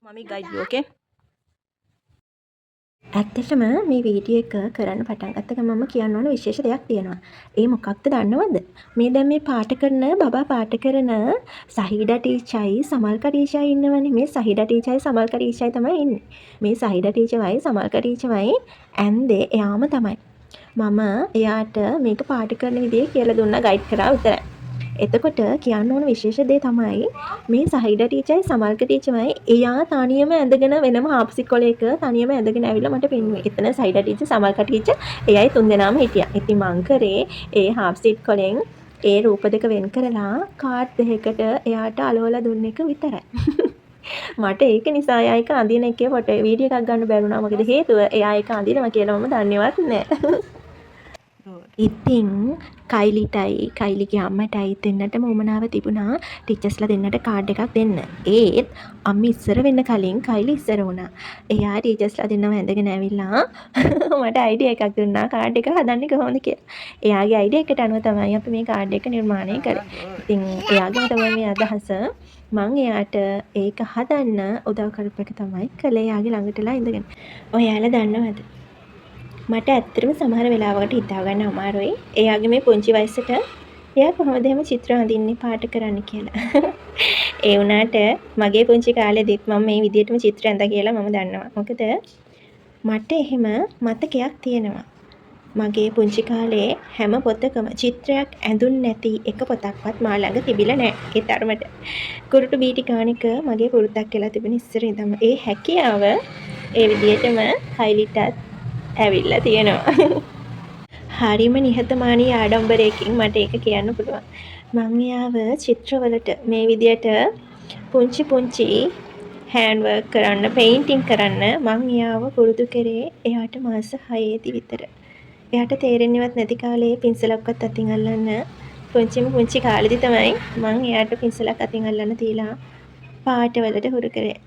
Mommy guide you, okay? ඇත්තටම මේ video එක කරන්න පටන් ගත්ත ගමන්ම කියන්න ඕන විශේෂ දෙයක් තියෙනවා. ඒ මොකක්ද දන්නවද? මේ දැන් මේ පාට කරන බබා පාට කරන සහීඩා ටීචර්යි සමල්කා ටීචර්යි ඉන්නවනේ. මේ සහීඩා ටීචර්යි සමල්කා ටීචර්යි තමයි ඉන්නේ. මේ සහීඩා ටීචර්යි සමල්කා ටීචර්යි ඇන්දේ එයාම තමයි. මම එයාට මේක පාට කරන විදිය කියලා දුන්නා ගයිඩ් කරා විතරයි. එතකොට කියන්න ඕන විශේෂ දේ තමයි මේ සහීඩා ටීචර්යි සමල්ක ටීචර්යි එයා තනියම ඇඳගෙන වෙනම හාප්සික් කොලයක තනියම ඇඳගෙන ඇවිල්ලා මට පෙන්නුවේ. එතන සහීඩා ටීචර් සමල්ක ටීචර් එයයි තුන්දෙනාම හිටියා. ඉතින් මං කරේ ඒ හාප්සික් කොලෙන් ඒ රූප දෙක වෙන් කරලා කාඩ් දෙකකට එයාට අලවලා දුන්න එක විතරයි. මට ඒක නිසා එයා එක අඳින එකේ ෆොටෝ වීඩියෝ එකක් ගන්න බැරුණා. මොකද හේතුව එයා ඒක අඳිනවා කියලා මම දන්නේවත් නැහැ. ඉතින් කයිලිගේ අම්මටයි දෙන්නටම උවමනාව තිබුණා ටීචර්ස්ලා දෙන්නට කාඩ් එකක් දෙන්න. ඒත් අම්මි ඉස්සර වෙන්න කලින් කයිලි ඉස්සර වුණා. එයා ටීචර්ස්ලා දෙන්නව ඇඳගෙන ඇවිල්ලා මට අයිඩියා එකක් දුන්නා කාඩ් එක හදන්නේ කොහොමද කියලා. එයාගේ අයිඩියා එකට අනුව තමයි අපි මේ කාඩ් එක නිර්මාණය කරේ. ඉතින් එයාගේ තමයි මේ අදහස. මං එයාට ඒක හදන්න උදව් කරපු එක තමයි කළේ එයාගේ ළඟටලා ඉඳගෙන. ඔයාලා දන්නවද? මට ඇත්තටම සමහර වෙලාවකට හිතා ගන්න අමාරුයි. එයාගේ මේ පුංචි වයසට එයා කොහොමද එහෙම චිත්‍ර අඳින්නේ පාට කරන්න කියලා. ඒ වුණාට මගේ පුංචි කාලෙදිත් මම මේ විදිහටම චිත්‍ර ඇඳා කියලා මම දන්නවා. මොකද මට එහෙම මතකයක් තියෙනවා. මගේ පුංචි කාලේ හැම පොතකම චිත්‍රයක් ඇඳුන් නැති එක පොතක්වත් මා ළඟ තිබිලා නැහැ. ඒ තරමට කුරුටු බීටි ගානික මගේ පුරුද්දක් කියලා තිබෙන ඉස්සර ඉඳන්ම ඒ හැකියාව ඒ විදිහටම කයිලිටත් ඇවිල්ලා තියෙනවා. හරිම නිහතමානී ආඩම්බරයකින් මට ඒක කියන්න පුළුවන්. මම එයාව චිත්‍රවලට මේ විදියට පුංචි හෑන්ඩ් වර්ක් කරන්න, පේන්ටින් කරන්න මම එයාව පුරුදු කරේ එයාට මාස 6ේදී විතර. එයාට තේරෙන්නේවත් නැති කාලේ පින්සලක්වත් අතින් අල්ලන්න පුංචි කාලෙදි තමයි මම එයාට පින්සලක් අතින් අල්ලන්න තියලා පාටවලට හුරු කරේ.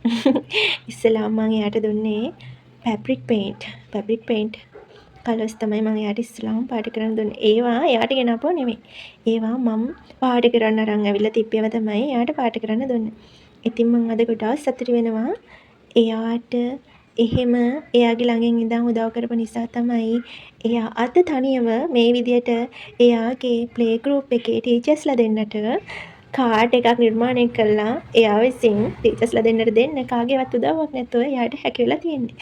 ඉස්සෙල්ලාම මම එයාට දුන්නේ ෆැබ්‍රික් පේන්ට් කලර්ස් තමයි මම එයාට ඉස්සෙල්ලාම පාට කරන්න දුන්නේ. ඒවා එයාට ගෙනාපුව නෙමෙයි. ඒවා මම පාට කරන්න අරන් ඇවිල්ලා තිබ්බේව තමයි එයාට පාට කරන්න දුන්නේ. ඉතින් මම අද ගොඩාක් සතුටු වෙනවා. එයාට එහෙම එයාගේ ළඟින් ඉඳන් උදව් කරපු නිසා තමයි එයා අද තනියම මේ විදියට එයාගේ ප්ලේ ගෲප් එකේ ටීචර්ස්ලා දෙන්නට කාඩ් එකක් නිර්මාණය කළා. එයා විසින් ටීචර්ස්ලා දෙන්නට දෙන්න කාගේවත් උදව්වක් නැතුව එයාට හැකි වෙලා තියෙන්නේ.